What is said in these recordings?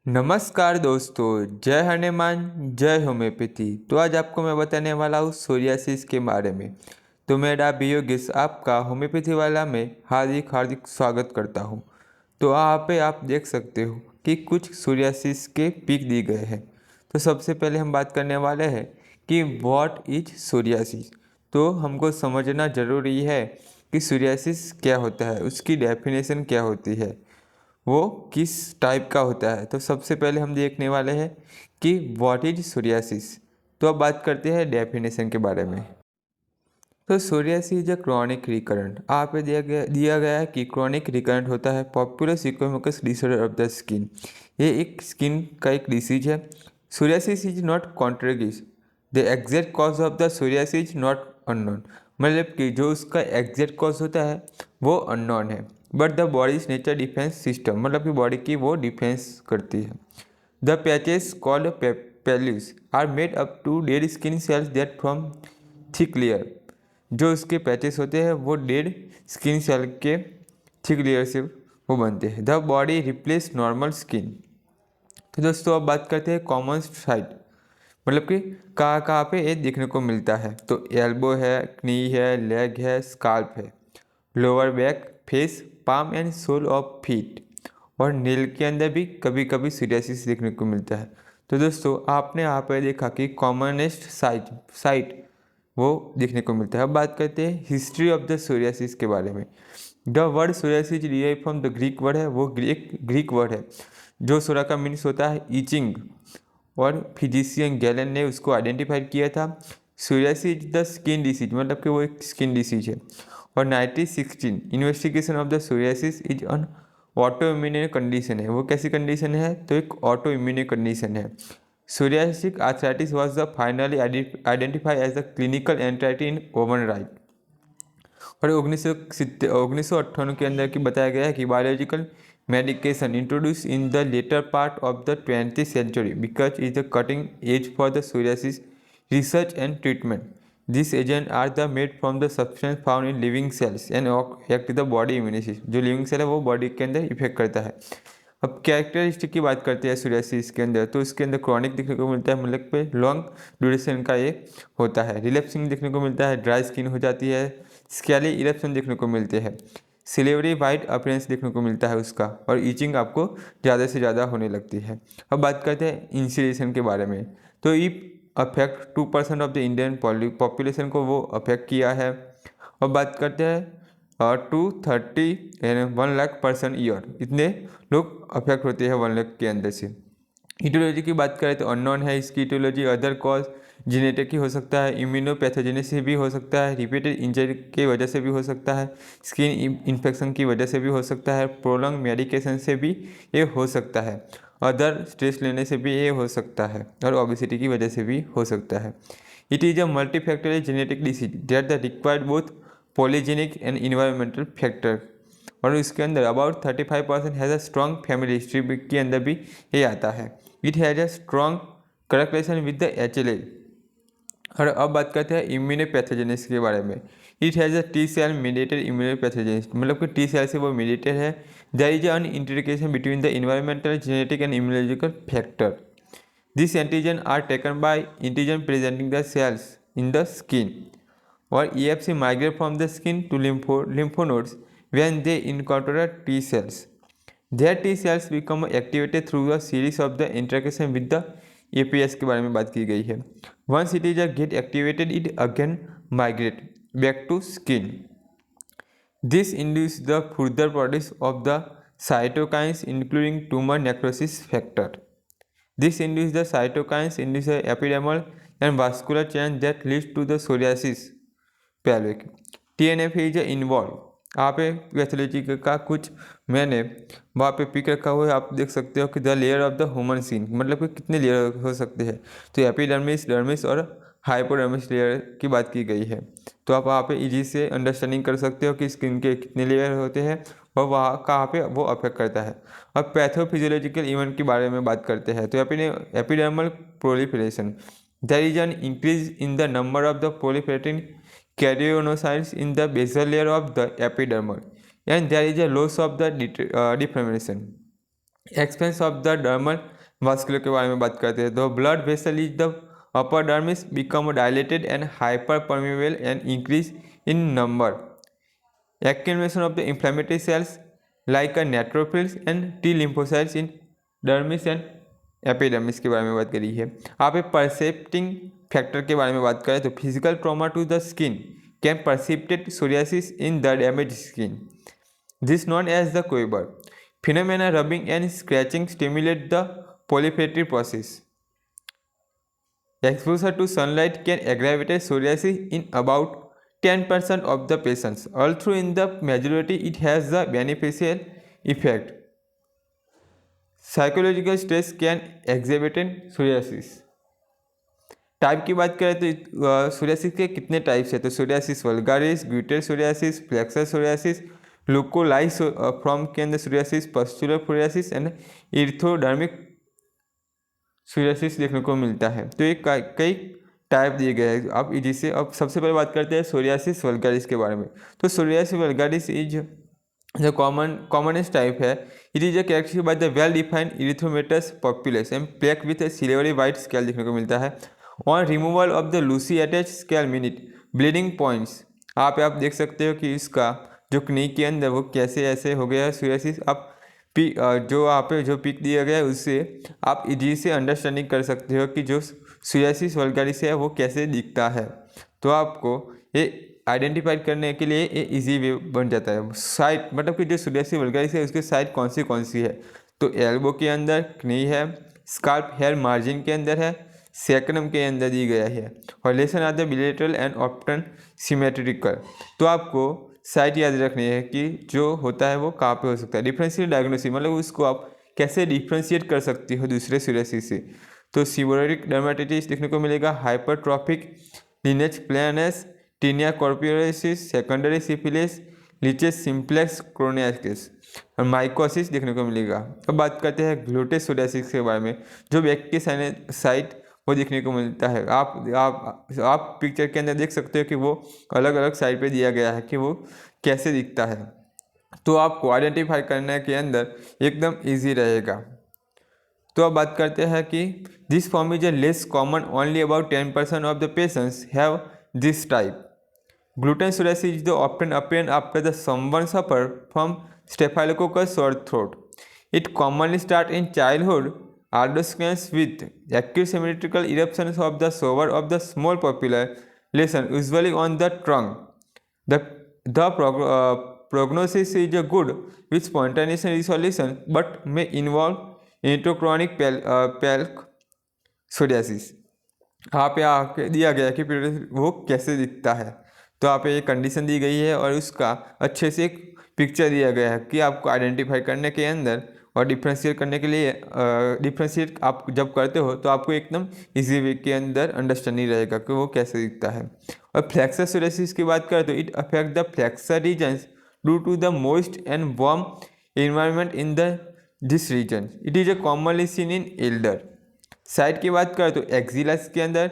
नमस्कार दोस्तों, जय हनुमान जय होम्योपैथी। तो आज आपको मैं बताने वाला हूँ सोरियासिस के बारे में। तो मेरा योगेश आपका होम्योपैथी वाला में हार्दिक हार्दिक स्वागत करता हूँ। तो यहाँ पे आप देख सकते हो कि कुछ सोरियासिस के पीक दिए गए हैं। तो सबसे पहले हम बात करने वाले हैं कि व्हाट इज सोरियासिस। तो हमको समझना ज़रूरी है कि सोरियासिस क्या होता है, उसकी डेफिनेशन क्या होती है, वो किस टाइप का होता है। तो सबसे पहले हम देखने वाले हैं कि व्हाट इज सोरियासिस। तो अब बात करते हैं डेफिनेशन के बारे में। तो psoriasis is a chronic recurrent. आप पे दिया गया है कि क्रॉनिक रिकरेंट होता है papulosquamous disorder of the skin. ये एक स्किन का एक डिसीज है। Psoriasis is not contagious. The exact cause of the psoriasis not unknown. मतलब कि जो उसका एग्जैक्ट कॉज होता है वो अननोन है, but the body's nature defence system, मतलब कि बॉडी की वो डिफेंस करती है। The patches called plaques are made up to dead skin cells that from thick layer. जो उसके पैचेस होते हैं वो डेड स्किन सेल के थिक लेयर से वो बनते हैं। The body replace normal skin. तो दोस्तों अब बात करते हैं कॉमन साइट, मतलब कि कहाँ कहाँ पे ये देखने को मिलता है। तो एल्बो है, नी है, लेग है, स्काल्प है, lower back, face, palm and sole of feet, और नील के अंदर भी कभी कभी सोरियासिस देखने को मिलता है। तो दोस्तों आपने यहाँ पर देखा कि कॉमनेस्ट साइट वो देखने को मिलता है। अब बात करते हैं हिस्ट्री ऑफ द सोरियासिस के बारे में। The word psoriasis derive from the Greek word है, वो ग्रीक वर्ड है। जो सोरा का मीन्स होता है ईचिंग, और फिजिशियन गैलन ने उसको आइडेंटिफाई किया था। सोरियासिस द स्किन डिसीज, मतलब कि वो एक स्किन डिसीज है। और 1916 investigation of the psoriasis is an autoimmune condition है। वो कैसी कंडीशन है? तो एक ऑटो इम्यून कंडीशन है। Psoriatic arthritis was the finally identify as the clinical entity in own right. और 1998 के अंदर की बताया गया है कि biological medication introduced in the later part of the 20th century because is the cutting edge for the psoriasis research and treatment. These agents are the made from the substance found in living cells and act the body immunity system. जो living cell है वो body के अंदर effect करता है। अब characteristic की बात करते हैं सोरियासिस के अंदर, तो इसके अंदर क्रॉनिक देखने को मिलता है, मतलब पे लॉन्ग ड्यूरेशन का ये होता है। रिलैप्सिंग देखने को मिलता है, ड्राई स्किन हो जाती है, स्कैली इरप्शन देखने को मिलते हैं, सिलेवरी वाइट अपीयरेंस देखने को मिलता है उसका, और ईचिंग आपको ज़्यादा से ज़्यादा होने लगती है। अब बात करते हैं इंसिडेशन के बारे में। तो ये affect 2% of the Indian population को वो अफेक्ट किया है। अब बात करते हैं 230 1 लाख पर्सन ईयर, इतने लोग अफेक्ट होते हैं 1 लाख के अंदर से। ईटियोलॉजी की बात करें तो अननोन है इसकी ईटियोलॉजी। अदर कॉज जेनेटिक ही हो सकता है, इम्यूनोपैथोजेनिस से भी हो सकता है, रिपीटेड इंजरी की वजह से भी हो सकता है, स्किन इन्फेक्शन की वजह से भी हो सकता है, प्रोलॉन्ग मेडिकेशन से भी ये हो सकता है, अदर स्ट्रेस लेने से भी ये हो सकता है, और ओबेसिटी की वजह से भी हो सकता है। It is a multifactorial genetic disease that the required both polygenic and environmental factor. और इसके अंदर about 35% has a strong family history के अंदर भी ये आता है। It has a strong correlation with the HLA। और अब बात करते हैं इम्यूनोपैथोजेनिस के बारे में। It has a T cell mediated immunopathogenesis, मतलब कि टी सेल से वो मीडिएटेड है। There is an interaction between the environmental, genetic and immunological factor. This antigen are taken by antigen presenting the cells in the skin, or EFC migrate from the skin to lymph nodes when they encounter T cells. Their T cells become activated through a series of the interaction with the APS के बारे में बात की गई है। Once it is get activated, it again migrate back to skin. This induces the further production of the cytokines including tumor necrosis factor. This induces the cytokines induce a epidermal and vascular change that leads to the psoriasis pelvic. TNF is involve. आप pathology का कुछ मैंने वहाँ पे pick रखा हुआ है, आप देख सकते हो कि the layer of the human skin, मतलब कि कितने लेयर हो सकते हैं। तो एपिडर्मिस, डर्मिस और हाइपोडर्मिस लेयर की बात की गई है। तो आप वहाँ पे इजी से अंडरस्टैंडिंग कर सकते हो कि स्किन के कितने लेयर होते हैं और वहाँ कहाँ पे वो अफेक्ट करता है। अब पैथोफिजियोलॉजिकल इवेंट के बारे में बात करते हैं। तो epidermal proliferation, there is an increase in the number of the proliferating carionocytes in the basal layer of the epidermal, and there is a loss of the deformation. Expanse of the dermal vascular के बारे में बात करते हैं। तो blood vessel is the upper dermis become dilated and hyper permeable and increase in number. Activation of the inflammatory cells like a neutrophils and T lymphocytes in dermis and epidermis के बारे में बात करी है। आप एक परसेप्टिंग फैक्टर के बारे में बात करें तो physical trauma to the skin can precipitate psoriasis in the damage skin, this known as the Koebner phenomena. Rubbing and scratching stimulate the proliferative process. Exposure to sunlight can aggravate psoriasis in about 10% of the patients, although in the majority it has a beneficial effect. Psychological stress can exacerbate psoriasis. Type की बात करें तो psoriasis के कितने types है, तो psoriasis vulgaris, guttate psoriasis, flexor psoriasis, localised form के अंदर psoriasis, pustular psoriasis and erythrodermic psoriasis देखने को मिलता है। तो ये कई टाइप दिए गए हैं। अब जिसे अब सबसे पहले बात करते हैं सोरियासिस वल्गारिस के बारे में। तो psoriasis vulgaris is the commonest type है। It is a characteristic by the well defined erythematous papules and plaque with a silvery white scale देखने को मिलता है। On removal of the loosely attach scale minute bleeding points, आप देख सकते हो कि इसका जो नी के अंदर वो कैसे ऐसे हो गया है सोरियासिस। आप जो पिक दिया गया है उससे आप इजी से अंडरस्टैंडिंग कर सकते हो कि जो सोरियासिस वल्गारिस है वो कैसे दिखता है। तो आपको ये आइडेंटिफाई करने के लिए ये इजी वे बन जाता है। साइड मतलब कि जो सोरियासिस वल्गारिस है उसके साइड कौन सी है, तो एल्बो के अंदर नी है, स्काल्प हेयर मार्जिन के अंदर है, सेक्रम के अंदर दी गया है, और lesion are the bilateral and often symmetrical. तो आपको साइट याद रखनी है कि जो होता है वो कहाँ पे हो सकता है। डिफरेंशियल डायग्नोसिस मतलब उसको आप कैसे डिफ्रेंशिएट कर सकती हो दूसरे सोरियासिस से। तो सीबोरिक डर्मेटाइटिस देखने को मिलेगा, हाइपरट्रॉफिक लिनेज planus, tinea corporis, secondary syphilis, lichen simplex chronicus और माइकोसिस देखने को मिलेगा। अब बात करते हैं ग्लूटेस सोरियासिस के बारे में, जो बैक के साइड वो देखने को मिलता है। आप पिक्चर के अंदर देख सकते हो कि वो अलग अलग साइड पे दिया गया है कि वो कैसे दिखता है। तो आपको आइडेंटिफाई करने के अंदर एकदम इजी रहेगा। तो अब बात करते हैं कि this form is a less common, only about 10% of the patients have this type. Gluten psoriasis is the often appear after the someone suffer from staphylococcus sore throat. It commonly start in childhood adolescence with acute symmetrical eruptions of the shower of the small population, usually on the trunk. The prognosis is good with spontaneous resolution but may involve into chronic plaque psoriasis. यहाँ पे आके दिया गया कि वो कैसे दिखता है। तो यहाँ पे ये कंडीशन दी गई है और उसका अच्छे से एक पिक्चर दिया गया है कि आपको आइडेंटिफाई करने के अंदर और डिफ्रेंशिएट करने के लिए डिफ्रेंशिएट आप जब करते हो तो आपको एकदम इजी वे के अंदर अंडरस्टैंडिंग रहेगा कि वो कैसे दिखता है। और फ्लेक्सर सोरियासिस की बात करें तो it affect the flexor regions due to the moist and warm environment in the this region. It is a commonly seen in elder. Side की बात करें तो एक्सिलस के अंदर,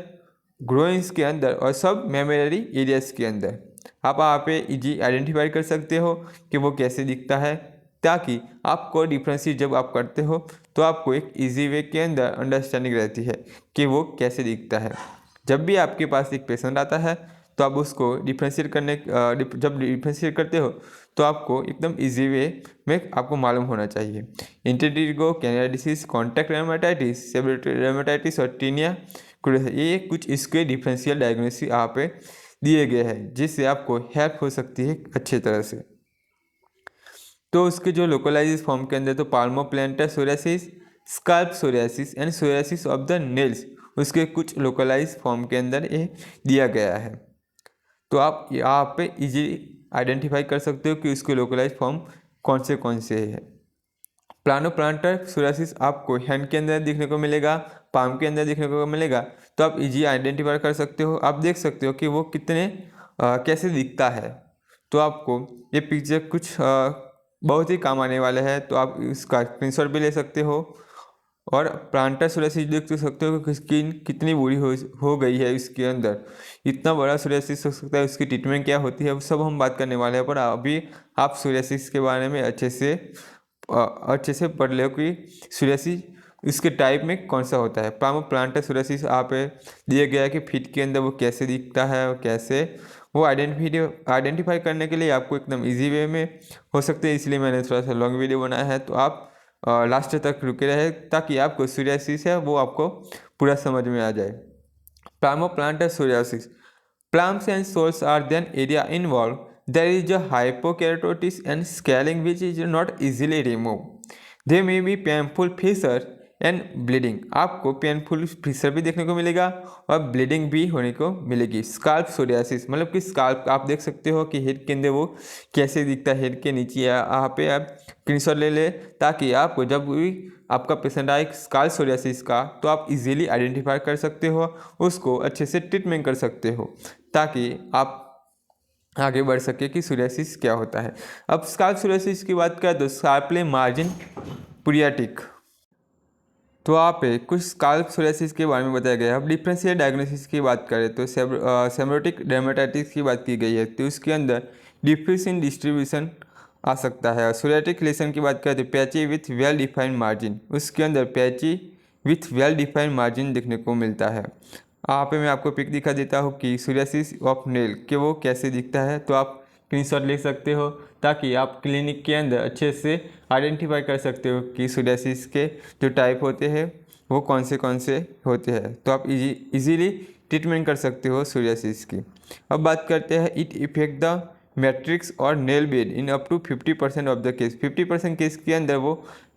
ग्रोइंस के अंदर और सब मेमोरी एरियाज के अंदर आप यहाँ पे इजी आइडेंटिफाई कर सकते हो कि वो कैसे दिखता है, ताकि आपको डिफ्रेंशिएट जब आप करते हो तो आपको एक इजी वे के अंदर अंडरस्टैंडिंग रहती है कि वो कैसे दिखता है। जब भी आपके पास एक पेशेंट आता है तो आप उसको डिफ्रेंशिएट जब डिफ्रेंशिएट करते हो तो आपको एकदम इजी वे में आपको मालूम होना चाहिए। इंटेरिगो कैनेरा डिसीज, कॉन्टैक्ट रेमाटाइटिस, सेबरेटरी रेमाटाइटिस और टीनिया, ये कुछ इसके डिफरेंशियल डायग्नोसिस यहाँ पे दिए गए हैं जिससे आपको हेल्प हो सकती है अच्छे तरह से। तो उसके जो लोकलाइज फॉर्म के अंदर तो palmoplantar psoriasis, scalp psoriasis and psoriasis of the nails, उसके कुछ लोकलाइज फॉर्म के अंदर ये दिया गया है। तो आप यहाँ पे इजी आइडेंटिफाई कर सकते हो कि उसके लोकलाइज फॉर्म कौन से है। प्लानोप्लांटर सोरियासिस आपको हैंड के अंदर देखने को मिलेगा, पाम के अंदर देखने को मिलेगा। तो आप इजी आइडेंटिफाई कर सकते हो। आप देख सकते हो कि वो कितने कैसे दिखता है। तो आपको ये पिक्चर कुछ बहुत ही काम आने वाले हैं, तो आप इसका स्क्रीनशॉट भी ले सकते हो। और प्लांटर सोरियासिस देख सकते हो कि स्किन कितनी बुरी हो गई है इसके अंदर, इतना बड़ा सोरियासिस हो सकता है, उसकी ट्रीटमेंट क्या होती है वो सब हम बात करने वाले हैं। पर अभी आप सोरियासिस के बारे में अच्छे से अच्छे से पढ़ लो कि सोरियासिस इसके टाइप में कौन सा होता है। प्लांटर सोरियासिस आप दिया गया है कि फीट के अंदर वो कैसे दिखता है और कैसे वो आइडेंटिफाई करने के लिए आपको एकदम इजी वे में हो सकते हैं, इसलिए मैंने थोड़ा सा लॉन्ग वीडियो बनाया है। तो आप लास्ट तक रुके रहे ताकि आपको सोरियासिस है वो आपको पूरा समझ में आ जाए। Planter psoriasis, plants and soils are then area involved. There is a hypokeratosis and scaling which is not easily removed. There may be painful fissure and bleeding, आपको पेनफुल फिशर भी देखने को मिलेगा और ब्लीडिंग भी होने को मिलेगी। स्काल्प सोरियासिस, मतलब कि स्काल्प आप देख सकते हो कि हेड के अंदर वो कैसे दिखता है, हेड के नीचे यहाँ पे आप स्क्रीनशॉट ले ले ताकि आपको जब भी आपका पेशेंट आए स्काल्प सोरियासिस का तो आप इजीली आइडेंटिफाई कर सकते हो, उसको अच्छे से ट्रीटमेंट कर सकते हो ताकि आप आगे बढ़ सके कि सोरियासिस क्या होता है। अब स्काल्प सोरियासिस की बात करें तो स्कार्पले मार्जिन पुरियाटिक, तो आप कुछ स्काल्प सोरियासिस के बारे में बताया गया है। अब डिफरेंशियल डायग्नोसिस की बात करें तो सेबोरिक डर्मेटाइटिस की बात की गई है, तो उसके अंदर डिफ्यूज इन डिस्ट्रीब्यूशन आ सकता है। सोरियाटिक लेशन की बात करें तो patchy with well defined margin, उसके अंदर patchy with well defined margin देखने को मिलता है। यहाँ पे मैं आपको पिक दिखा देता हूँ कि सोरियासिस ऑफ नेल कि वो कैसे दिखता है, तो आप स्क्रीनशॉट ले सकते हो ताकि आप क्लिनिक के अंदर अच्छे से आइडेंटिफाई कर सकते हो कि सोरियासिस के जो टाइप होते हैं वो कौन से होते हैं, तो आप इजीली ट्रीटमेंट कर सकते हो सोरियासिस की। अब बात करते हैं इट इफेक्ट द मैट्रिक्स और nail bed in up to 50% of the case. 50% case के अंदर वो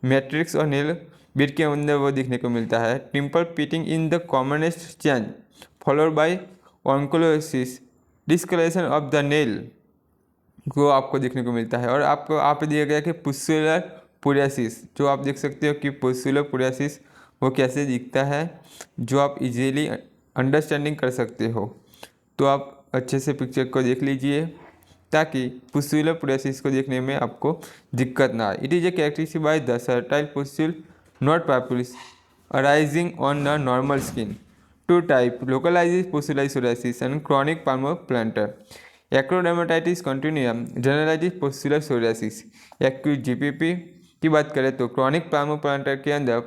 मैट्रिक्स और नेल बेड के अंदर वो देखने को मिलता है। Thimble pitting in the commonest change followed by onycholysis, discolouration of the nail को आपको देखने को मिलता है। और आपको आप दिया गया कि पुस्कुलर पुरियासिस, जो आप देख सकते हो कि पुस्कुलर पुरियासिस वो कैसे दिखता है, जो आप इजीली अंडरस्टैंडिंग कर सकते हो। तो आप अच्छे से पिक्चर को देख लीजिए ताकि पुस्कुलर पुरियासिस को देखने में आपको दिक्कत ना आए। It is a characteristic by the sterile pustule not papules arising on the normal skin. Two type localise pustular psoriasis and chronic palmoplantar. Acrodermatitis continuum generalise pustular psoriasis. Acute GPP की बात करें तो क्रॉनिक प्लामोप्लांटर के अंदर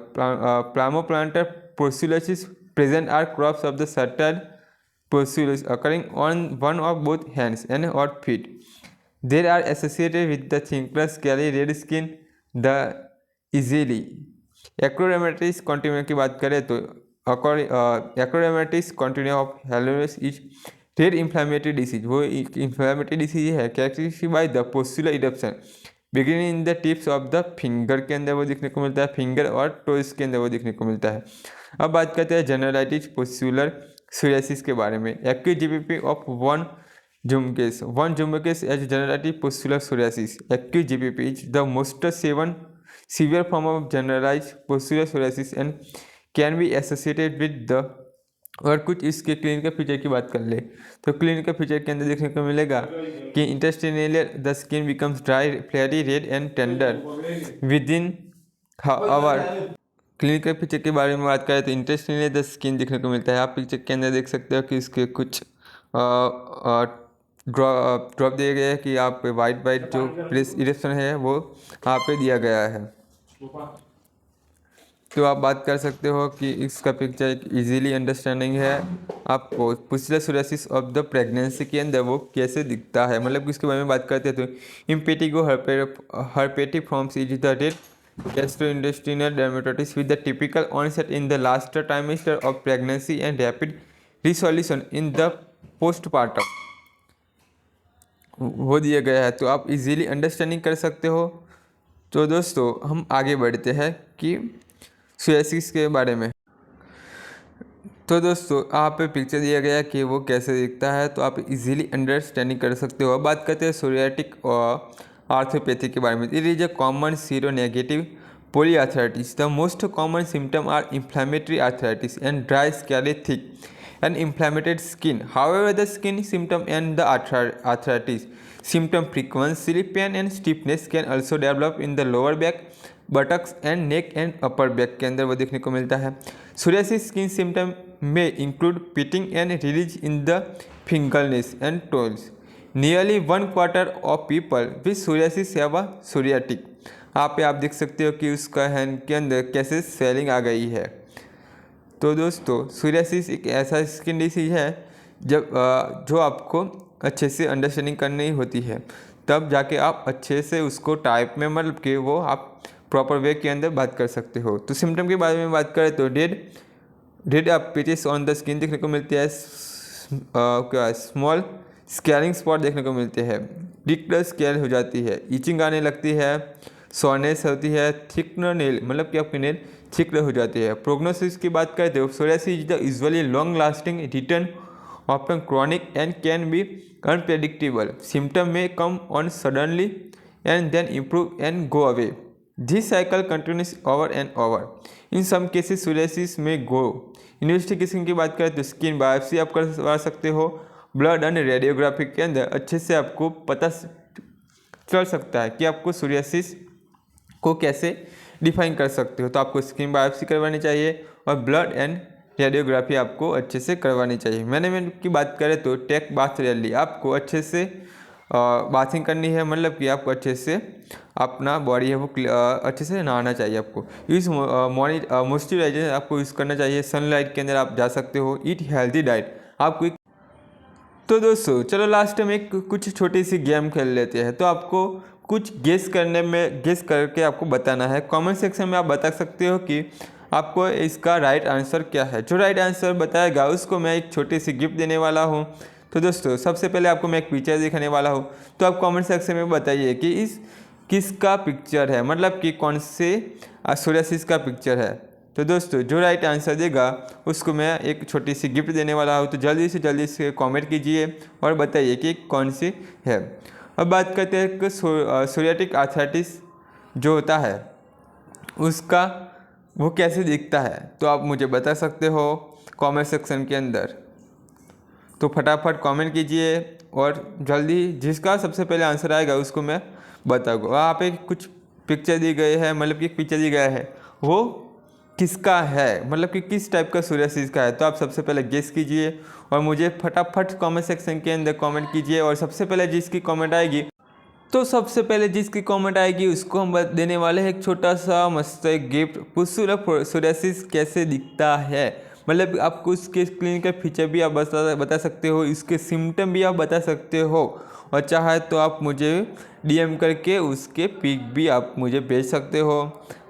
palmoplantar pustulosis present are crops of the sterile pustules occurring on one of both hands and or feet. They are associated with the thicker scaly red skin, the easily. Acrodermatitis continuum की बात करें तो acrodermatitis continuum of Hallowes is rare inflammatory disease, वो inflammatory disease है characterized by the pustular eruption beginning in the tips of the finger के अंदर वो देखने को मिलता है, फिंगर और टोज के अंदर वो देखने को मिलता है। अब बात करते हैं जनरलाइटिस पुस्कुलर सोरियासिस के बारे में। Acute GPP of von Zumbusch as generalised pustular psoriasis. Acute GPP is the most severe form of generalise pustular psoriasis and can be associated with the. और कुछ इसके क्लिनिकल फीचर की बात कर ले तो क्लिनिकल फीचर के अंदर देखने को मिलेगा कि intestinal the skin becomes dry flary red and tender within hour. Clinical feature के बारे में बात करें तो इंटेस्टिनल द स्किन देखने को मिलता है। आप पिक्चर के अंदर देख सकते हो कि इसके कुछ ड्रॉप दिए गए हैं कि आप वाइट जो प्रेस इरेप्शन है वो यहाँ पे दिया गया है। तो आप बात कर सकते हो कि इसका पिक्चर एक इजीली अंडरस्टैंडिंग है आपको। पुस्कुलर सोरियासिस ऑफ द प्रेगनेंसी के अंदर वो कैसे दिखता है, मतलब इसके बारे में बात करते हैं तो impetigo herpetiformis is the red gastrointestinal dermatitis with the typical onset in the last trimester of pregnancy and rapid resolution in the postpartum, वो दिया गया है। तो आप इजीली अंडरस्टैंडिंग कर सकते हो। तो दोस्तों हम आगे बढ़ते हैं कि सोरियासिस के बारे में। तो दोस्तों आप पे पिक्चर दिया गया कि वो कैसे दिखता है, तो आप इजीली अंडरस्टैंडिंग कर सकते हो। अब बात करते हैं सोरियाटिक और आर्थोपैथी के बारे में। It is a common seronegative polyarthritis. The most common symptoms are inflammatory arthritis and dry, scaly, thick, and inflamed skin. However, the skin symptom and the arthritis symptom frequency, pain and stiffness can also develop in the lower back, buttocks and neck and upper back के अंदर वो देखने को मिलता है। Psoriasis skin symptom may include pitting and release in the fingernails and toes. Nearly 1/4 of people with psoriasis have a psoriatic आप देख सकते हो कि उसका हैंड के अंदर कैसे स्वेलिंग आ गई है। तो दोस्तों सोरियासिस एक ऐसा स्किन डिसीज है जब जो आपको अच्छे से अंडरस्टैंडिंग करनी होती है, तब जाके आप अच्छे से उसको टाइप में मतलब कि वो आप प्रॉपर वे के अंदर बात कर सकते हो। तो सिम्टम के बारे में बात करें तो डेड आप पैचेस ऑन द स्किन देखने को मिलती है, क्या स्मॉल स्कैलिंग स्पॉट देखने को मिलते हैं, डिक्टर स्केल हो जाती है, इचिंग आने लगती है, सोनेस होती है, थिकनर नेल मतलब कि आपकी नेल थिकनर हो जाती है। प्रोग्नोसिस की बात करें तो psoriasis is the usually long lasting return often chronic and can be unpredictable. Symptoms may come on suddenly and then improve and go away. This cycle continues over and over. In some cases, psoriasis may grow. Investigation की बात करें तो skin biopsy आप करवा सकते हो। Blood and radiography के अंदर अच्छे से आपको पता चल सकता है कि आपको सोरियासिस को कैसे डिफाइन कर सकते हो। तो आपको स्किन बायोप्सी करवानी चाहिए और ब्लड एंड रेडियोग्राफी आपको अच्छे से करवानी चाहिए। मैनेजमेंट की बात करें तो टेक बाथ रेयरली, आपको अच्छे से बाथिंग करनी है, मतलब कि आपको अच्छे से अपना बॉडी है वो अच्छे से नहाना चाहिए। आपको यूज़ मॉइस्चराइजर आपको यूज़ करना चाहिए। सनलाइट के अंदर आप जा सकते हो। ईट हेल्दी डाइट आपको। तो दोस्तों चलो लास्ट में कुछ छोटी सी गेम खेल लेते हैं। तो आपको कुछ गेस करके आपको बताना है। कमेंट सेक्शन में आप बता सकते हो कि आपको इसका राइट आंसर क्या है। जो राइट आंसर बताएगा उसको मैं एक छोटी सी गिफ्ट देने वाला हूँ। तो दोस्तों सबसे पहले आपको मैं एक पिक्चर दिखाने वाला हूँ, तो आप कमेंट सेक्शन में बताइए कि इस किसका पिक्चर है, मतलब कि कौन से सोरियासिस का पिक्चर है। तो दोस्तों जो राइट आंसर देगा उसको मैं एक छोटी सी गिफ्ट देने वाला हूँ। तो जल्दी से कमेंट कीजिए और बताइए कि कौन सी है। अब बात करते हैं कि सोरियाटिक आर्थराइटिस जो होता है उसका वो कैसे दिखता है, तो आप मुझे बता सकते हो कमेंट सेक्शन के अंदर। तो फटाफट कमेंट कीजिए और जल्दी जिसका सबसे पहले आंसर आएगा उसको मैं बताऊँगा। वहाँ पे कुछ पिक्चर दी गई है, मतलब कि एक पिक्चर दी गया है, वो किसका है, मतलब कि किस टाइप का सोरियासिस का है। तो आप सबसे पहले गेस कीजिए और मुझे फटाफट कमेंट सेक्शन के अंदर कमेंट कीजिए। और सबसे पहले जिसकी कमेंट आएगी उसको हम देने वाले हैं एक छोटा सा मस्त गिफ्ट। पुस्सुलर सोरियासिस कैसे दिखता है, मतलब आपको उसके क्लिनिकल फीचर भी आप बता सकते हो, इसके सिम्टम भी आप बता सकते हो। और चाहे तो आप मुझे DM करके उसके पिक भी आप मुझे भेज सकते हो।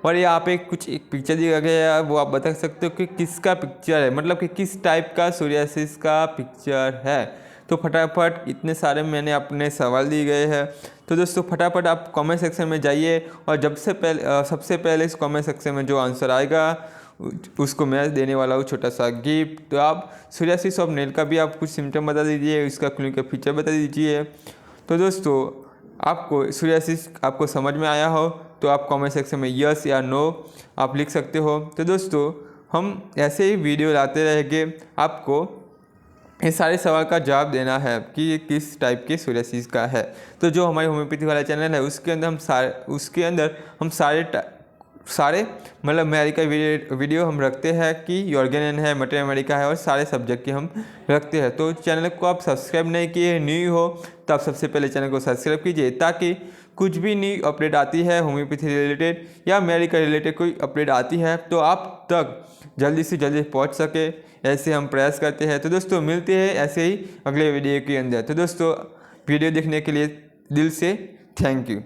और यहाँ पे एक पिक्चर दिया गया है, वो आप बता सकते हो कि किसका पिक्चर है, मतलब कि किस टाइप का सोरियासिस का पिक्चर है। तो फटाफट इतने सारे मैंने अपने सवाल दिए गए हैं। तो दोस्तों फटाफट आप कमेंट सेक्शन में जाइए और सबसे पहले इस कमेंट सेक्शन में जो आंसर आएगा उसको मैं देने वाला हूँ छोटा सा गिफ्ट। तो आप सोरियासिस ऑफ नेल का भी आप कुछ सिम्टम बता दीजिए, इसका क्लिनिकल फीचर बता दीजिए। तो दोस्तों आपको सोरियासिस आपको समझ में आया हो तो आप कमेंट सेक्शन में यस या नो आप लिख सकते हो। तो दोस्तों हम ऐसे ही वीडियो लाते रहेंगे, आपको ये सारे सवाल का जवाब देना है कि ये किस टाइप के सोरियासिस का है। तो जो हमारी होम्योपैथी वाला चैनल है उसके अंदर हम सारे मतलब अमेरिका वीडियो हम रखते हैं कि ऑर्गेनियन है, मटर अमेरिका है और सारे सब्जेक्ट के हम रखते हैं। तो चैनल को आप सब्सक्राइब नहीं किए, न्यू हो तो आप सबसे पहले चैनल को सब्सक्राइब कीजिए, ताकि कुछ भी न्यू अपडेट आती है होम्योपैथी रिलेटेड या अमेरिका रिलेटेड कोई अपडेट आती है तो आप तक जल्दी से जल्दी पहुंच सके, ऐसे हम प्रयास करते हैं। तो दोस्तों मिलते हैं ऐसे ही अगले वीडियो के अंदर। तो दोस्तों वीडियो देखने के लिए दिल से थैंक यू।